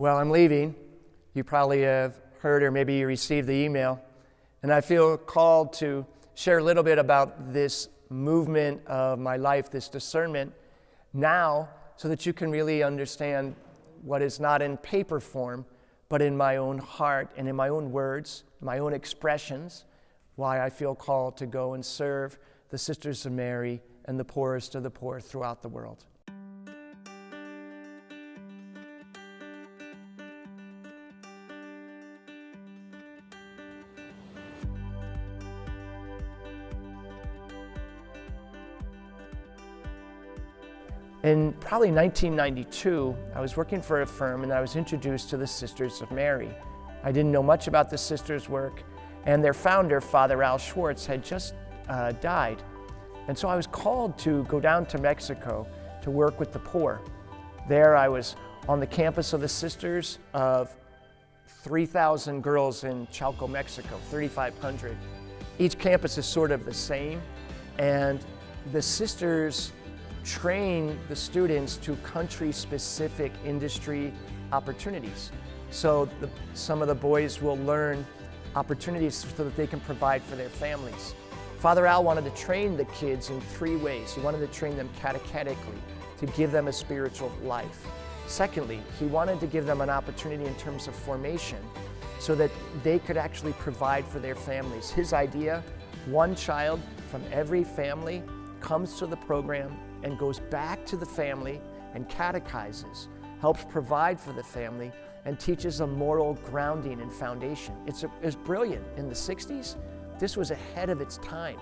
Well, I'm leaving. You probably have heard, or maybe you received the email, and I feel called to share a little bit about this movement of my life, this discernment now, so that you can really understand what is not in paper form, but in my own heart and in my own words, my own expressions, why I feel called to go and serve the Sisters of Mary and the poorest of the poor throughout the world. In probably 1992, I was working for a firm and I was introduced to the Sisters of Mary. I didn't know much about the sisters' work, and their founder, Father Al Schwartz, had just died. And so I was called to go down to Mexico to work with the poor. There I was on the campus of the Sisters of 3,000 girls in Chalco, Mexico, 3,500. Each campus is sort of the same, and the sisters train the students to country-specific industry opportunities. So some of the boys will learn opportunities so that they can provide for their families. Father Al wanted to train the kids in three ways. He wanted to train them catechetically, to give them a spiritual life. Secondly, he wanted to give them an opportunity in terms of formation so that they could actually provide for their families. His idea, one child from every family comes to the program and goes back to the family and catechizes, helps provide for the family, and teaches a moral grounding and foundation. It's brilliant. In the 60s, this was ahead of its time.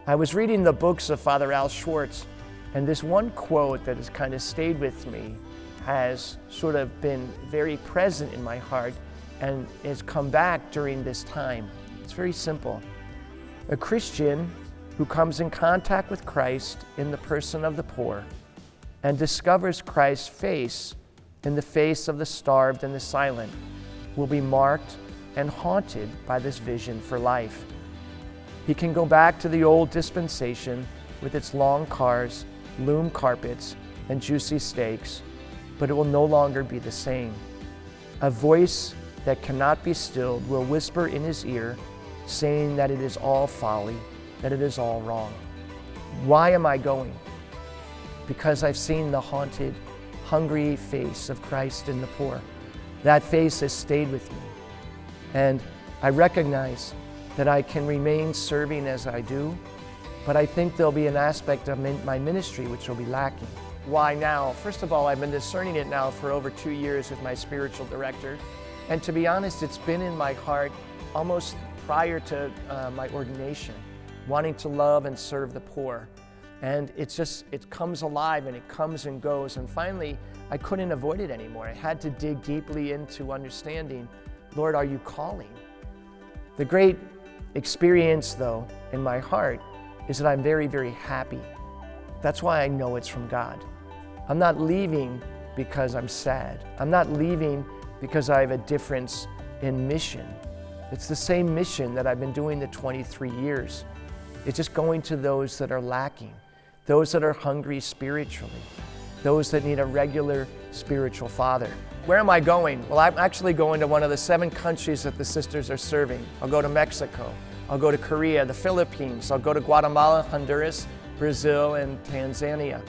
I was reading the books of Father Al Schwartz, and this one quote that has kind of stayed with me has sort of been very present in my heart and has come back during this time. It's very simple. A Christian who comes in contact with Christ in the person of the poor and discovers Christ's face in the face of the starved and the silent will be marked and haunted by this vision for life. He can go back to the old dispensation with its long cars, loom carpets, and juicy steaks, but it will no longer be the same. A voice that cannot be stilled will whisper in his ear, saying that it is all folly, that it is all wrong. Why am I going? Because I've seen the haunted, hungry face of Christ in the poor. That face has stayed with me. And I recognize that I can remain serving as I do, but I think there'll be an aspect of my ministry which will be lacking. Why now? First of all, I've been discerning it now for over 2 years with my spiritual director. And to be honest, it's been in my heart almost prior to my ordination, wanting to love and serve the poor. And it comes alive and it comes and goes. And finally, I couldn't avoid it anymore. I had to dig deeply into understanding, Lord, are you calling? The great experience, though, in my heart is that I'm very, very happy. That's why I know it's from God. I'm not leaving because I'm sad. I'm not leaving because I have a difference in mission. It's the same mission that I've been doing the 23 years. It's just going to those that are lacking, those that are hungry spiritually, those that need a regular spiritual father. Where am I going? Well, I'm actually going to one of the 7 countries that the sisters are serving. I'll go to Mexico, I'll go to Korea, the Philippines, I'll go to Guatemala, Honduras, Brazil, and Tanzania.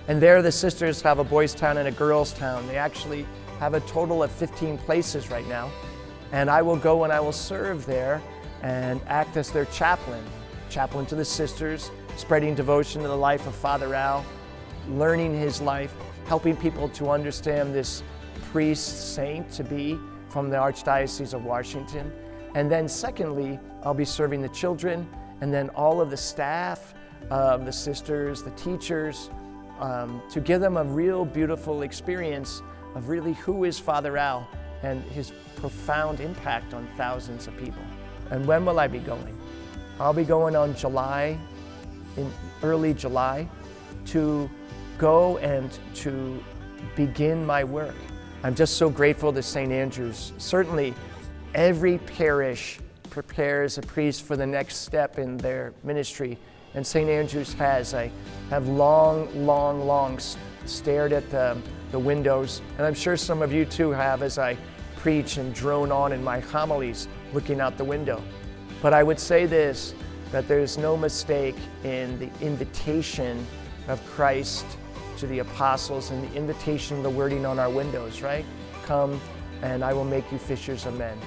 And there the sisters have a boys' town and a girls' town. They actually have a total of 15 places right now. And I will go and I will serve there and act as their chaplain to the sisters, spreading devotion to the life of Father Al, learning his life, helping people to understand this priest saint to be from the Archdiocese of Washington. And then secondly, I'll be serving the children and then all of the staff, the sisters, the teachers, to give them a real beautiful experience of really who is Father Al and his profound impact on thousands of people. And when will I be going? I'll be going in early July, to go and to begin my work. I'm just so grateful to St. Andrew's. Certainly, every parish prepares a priest for the next step in their ministry, and St. Andrew's has. I have long stared at the windows, and I'm sure some of you too have as I preach and drone on in my homilies, looking out the window. But I would say this, that there's no mistake in the invitation of Christ to the apostles and the invitation of the wording on our windows, right? Come and I will make you fishers of men.